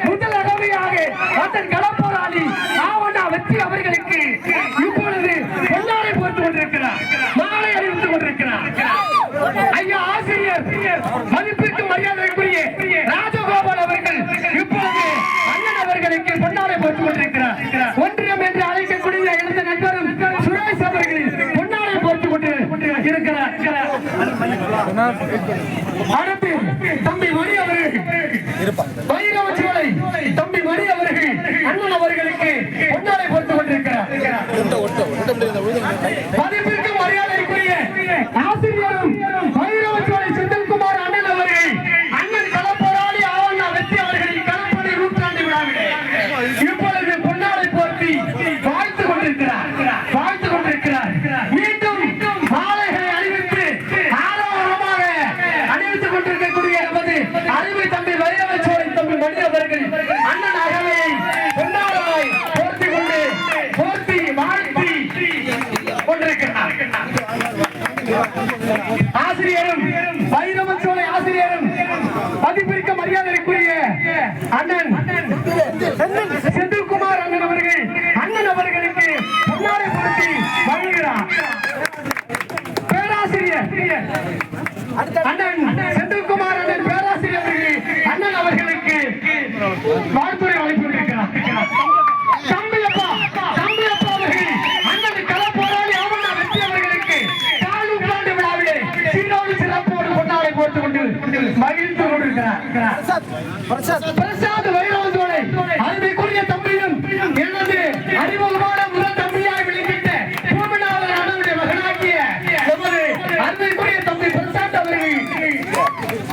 முதல் அகவையாக அதன் களப்போராளி ஆவண்ணா வெற்றி அவர்களுக்கு இப்பொழுது பொன்னாடை போட்டுக் கொண்டிருக்கிறார், மாலை அறிவித்துக் கொண்டிருக்கிறார். ஐயா ஆசிரியர் மதிப்பிற்கு மரியாதைக்குரிய ராஜகோபால் அவர்கள் இப்பொழுது அண்ணன் அவர்களுக்கு பொன்னாடை போட்டுக் கொண்டிருக்கிறார். ஒன்றியம் என்று அழைக்கக்கூடிய எழுந்த நண்பரும் சுரேஷ் அவர்கள் பொன்னாடை போட்டுக் கொண்டு இருக்கிறார். அடுத்து தம்பி மணி அவர்கள் வைரவச்சோலை தம்பி மணி அவர்கள் அண்ணன் அவர்களுக்கு பொன்னாடை போட்டுக் கொண்டிருக்கிறார். மதிப்பிற்கு மரியாதைக்குரிய ஆசிரியரும் வைரவச்சோலை செந்தில்குமார் அண்ணன் அவர்கள் அண்ணன் களப்போராளி ஆவண்ணா வெற்றி அவர்களின் களப்பணி நூற்றாண்டு விழாவிலே இப்பொழுது பொன்னாடை போட்டி வாழ்த்துக் கொண்டிருக்கிறார். மீண்டும் மாலைகளை அறிவித்து ஆரோக்கியமாக அறிவித்துக் கொண்டிருக்கக்கூடிய நமது அறிவு தம்பி வைரவச்சோலை தம்பி மணி அவர்கள் அண்ணன் அகவையை பொன்னாடாய் போர்த்தி கொண்டு போர்த்தி வாழ்த்தி கொண்டிருக்கிறார். ஆசிரியரும் வைரவச்சோலை ஆசிரியரும் மதிப்பிற்கு மரியாதைக்குரிய அண்ணன் செந்தில்குமார் அண்ணன் அவர்கள் அண்ணன் அவர்களுக்கு பொன்னாடை போர்த்தி வழங்குகிறார். பேராசிரியர் அண்ணன் செந்தில்குமார் அண்ணன் பேராசிரியர் அவர்கள் அண்ணன் அவர்களுக்கு வாழ்த்துறை வழங்கி கொண்டிருக்கிறார். தம்பியப்பா அவர்கள் அண்ணன் களப்போராளி ஆவண்ணா வெற்றி அவர்களுக்கு நூற்றாண்டு விழாவிலே சீரோடு சிறப்போடு பொன்னாடை போட்டுக் கொண்டு மகிழ்ந்து கொண்டிருக்கிறார். பிரசாத் வைரவச்சோலை அருமைக்குரிய தம்பியும் எனது அறிமுகமான முதல் தம்பியாய் விளங்கிட்ட பூமிநாதன் அண்ணனுடைய மகனாகிய நமது அருமைக்குரிய தம்பி பிரசாத் அவர்கள்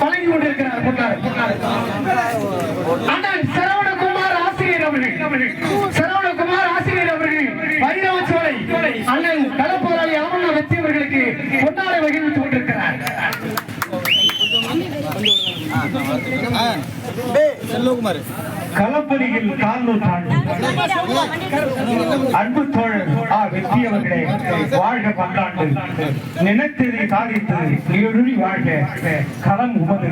வழங்கி கொண்டிருக்கிறார். அண்ணன் சரவணகுமார் ஆசிரியர் அவர்கள் வைரவச்சோலை அண்ணன் களப்போராளி ஆவண்ணா வெற்றி அவர்களுக்கு பொன்னாடை வகித்துக் கொண்டிருக்கிறார். களப்பணியில் கால் நூற்றாண்டு அன்பு தோழர் வெற்றி அவர்களே வாழ்க பல்லாண்டு, நினைத்ததை சாதித்து நீடுழி வாழ்க. களம் உமது,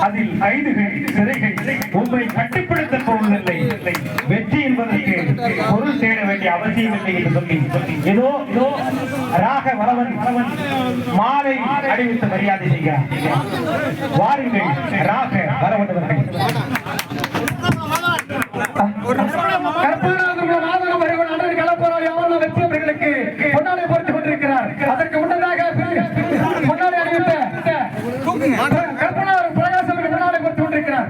அதில் கைதுகள் சிறைகள் உண்மை கட்டுப்படுத்த போவதில்லை. வெற்றி என்பதற்கு பொருள் தேட வேண்டிய அவசியம் இல்லை என்று சொல்லி ஏதோ ராக வரவன் மாலை அறிவித்த மரியாதை செய்ய வாருங்கள். ராக வரவந்தவர்கள் களப்போராளி ஆவண்ணா வெற்றி அவர்களுக்கு பொன்னாடை போர்த்திக் கொண்டிருக்கிறார். அதற்கு முன்னதாக பொன்னாடை அறிவித்த கற்பனார் பிரகாஷ் அவர்கள் பொன்னாடை போர்த்திக் கொண்டிருக்கிறார்.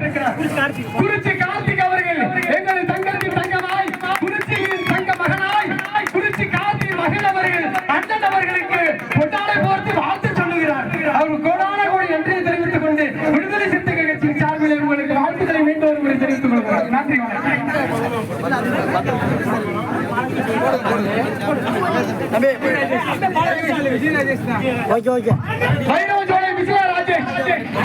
குறிச்சி கார்த்திக் அவர்கள் எங்கள் தங்கத்தின் தங்கமாய் குறிச்சியின் தங்க மகனாய் குறிச்சி கார்த்திக் மகன் அவர்கள் அண்ணன் அவர்களுக்கு பொன்னாடை போர்த்தி வாழ்த்து சொல்லுகிறார். அவர் கோடான கோடி நன்றியை தெரிவித்துக் கொண்டு விடுதலை சிறுத்தைகள் கட்சியின் சார்பில் உங்களுக்கு வாழ்த்துக்களை மீண்டும் ஒரு முறை தெரிவித்துக் கொள்கிறார். நன்றி. வைரவச்சோலை விஜயராஜேஷ்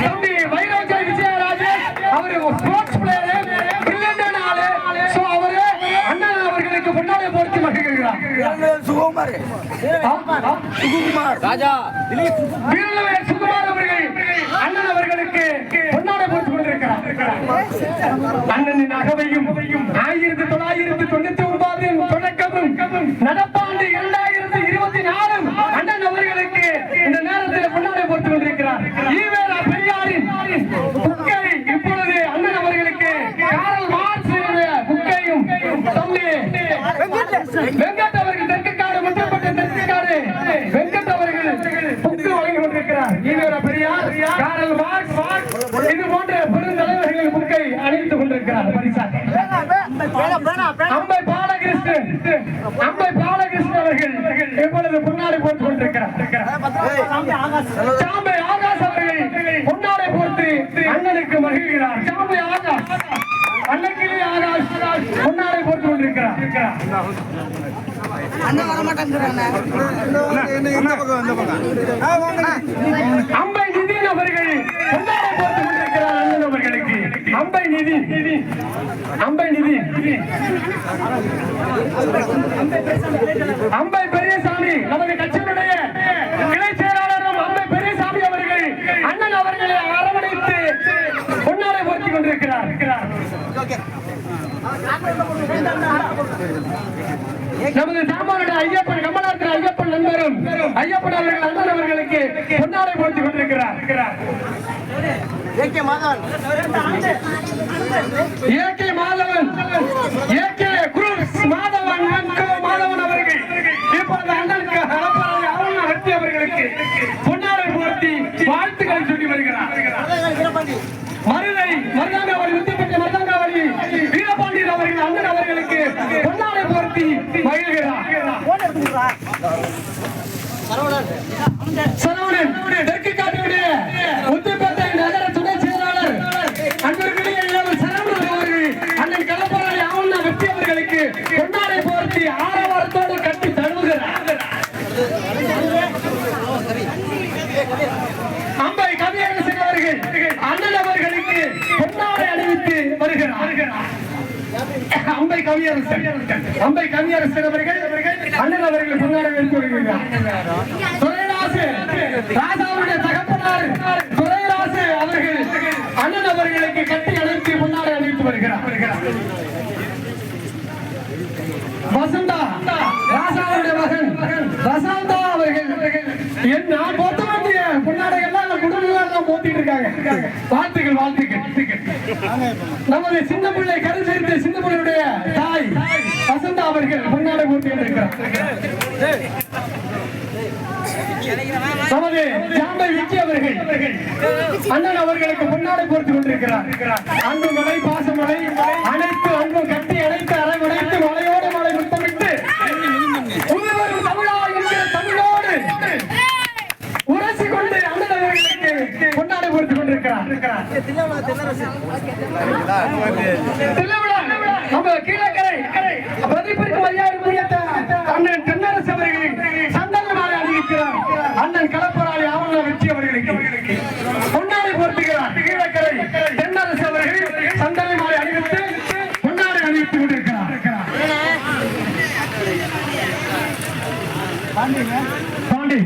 தம்பி வைரவச்சோலை விஜயராஜேஷ் அவர் ஸ்போர்ட்ஸ் பிளேயர், பிரில்லியன்டான ஆளு. சோ அவரு அண்ணன் அவர்களுக்கு பொன்னாடை போர்த்தி மகிழ்கிறார். சுகுமார் ராஜா வீரவேல் சுகுமார் அவர்கள் அண்ணன் அவர்களுக்கு பொன்னாடை போர்த்தி கொண்டிருக்கிறார். அண்ணனின் அகவையும் 1999 தொடக்கமும் நடப்பாண்டு 2024 அண்ணன் அவர்களுக்கு இந்த நேரத்தில் பொன்னாடை போட்டுக் கொண்டிருக்கிறார். ஈவேரா பெரியாரின் புக்கை இப்பொழுது அண்ணன் அவர்களுக்கு காரல் மார்க்ஸ் புக்கையும் தம்பி வெங்கட் அவர்கள் தெற்குக்காடு முற்றப்பட்ட தெற்குக்காடு வெங்கட் அவர்கள் புக்கு வழங்கி கொண்டிருக்கிறார். ஈவேரா பெரியார், காரல் மார்க்ஸ் இது போன்ற பெருந்தலைவர்கள் புக்கை அணிவித்துக் கொண்டிருக்கிறார். பரிசாக அம்பை பாலகிருஷ்ணன் அவர்கள் இப்பொழுது பொன்னாடை போட்டுக் கொண்டிருக்கிறார். சாம்பை ஆகாஷ் அவர்கள் பொன்னாடை போட்டு அண்ணனுக்கு மகிழ்கிறார். சாம்பை ஆகாஷ் அண்ணக்கிளி ஆகாஷ் பொன்னாடை போட்டுக் கொண்டிருக்கிறார். அம்பை நிதின் அவர்கள் பொன்னாடை போட்டுக் கொண்டிருக்கிறார் அண்ணன் அவர்களுக்கு. அம்பை நிதி அம்பை பெரியசாமி நமது கட்சியினுடைய கிளை செயலாளரும் அம்பை பெரியசாமி அவர்கள் அண்ணன் அவர்களை அரவணைத்து பொன்னாடை போர்த்திக் கொண்டிருக்கிறார். நமது சாமானுடைய ஐயப்பன் கமலாத்திர ஐயப்பன் நண்பரும் ஐயப்பன் அவர்கள் அண்ணன் அவர்களுக்கு பொன்னாடை போட்டுக் கொண்டிருக்கிறார். ஏகே மாதவன் ஏகே குரூஸ் மாதவன் மாதவன் அவர்கள் இப்போது அண்ணனுக்கு வெற்றி அவர்களுக்கு பொன்னாடை போர்த்தி வாழ்த்துக்களை சொல்லி வருகிறார். மருதாங்காவளி முத்துப்பட்ட மருதாங்காவளி வீரபாண்டியன் அவர்கள் அண்ணன் அவர்களுக்கு பொன்னாடை போர்த்தி மகிழ்கிறார். சரவணன் தெற்கு காட்டியுடைய முத்துப்பேட்டை நகர துணை செயலாளர் அன்பர்களே சரவணன் அவர்கள் அண்ணன் களப்பராளி ஆவண்ணா வெற்றி அவர்களுக்கு பொன்னாடை போர்த்தி ஆரவாரத்தோடு கட்டி தழுவுகிறார். அம்பை கவியரசன் அவர்கள் அண்ணன் அவர்களுக்கு பொன்னாடை அணிவித்து வருகிறார். அம்பை கவியரசன் அவர்கள் அண்ணன் அவர்கள் பொன்னாடை எடுத்து வருகிறார். துரைராசு ராஜாவுடைய தகப்பனார் துரைராசு அவர்கள் அண்ணன் அவர்களுக்கு கட்டி அணைத்து பொன்னாடை அணிவித்து வருகிறார். வசந்தா ராசாவுடைய மகன் வசந்தா அவர்கள் நான் போட்ட வேண்டிய பொன்னாடை எல்லாம் குடும்பம் போத்திட்டு இருக்காங்க. வாழ்த்துக்கள். நமது சின்ன பிள்ளை கரு சேர்த்த சின்ன பிள்ளையுடைய தாய் வசந்தா அவர்கள் பொன்னாடை போட்டு இருக்கிறார். நமது ஜாம்பை விக்கி அவர்கள் அண்ணன் அவர்களுக்கு பொன்னாடை போர்த்து கொண்டிருக்கிறார். அன்பு மலை பாசமலை அனைத்து அன்பு கட்டி அனைத்து அரைவடைத்து மலையோடு மலை முத்தமிட்டு உருவரும் தமிழா என்கிற தமிழோடு உரசி கொண்டு அண்ணன் அவர்களுக்கு பொன்னாடை போர்த்து கொண்டிருக்கிறார். நம்ம கீழக்கரை பிரதிபலிக்கும் ஐயாயிரம் அண்ணன் தென்னரசு அவர்களின் சந்தன மாலை அணிவிக்கிறார். அண்ணன் களப்பராளி ஆவண்ணா வெற்றி அவர்களுக்கு பொன்னாடை போர்த்துகிறார். கீழக்கரை தென்னரசு அவர்கள் சந்தன மாலை அணிவித்து பொன்னாடை அணிவித்துக் கொண்டிருக்கிறார். பாண்டி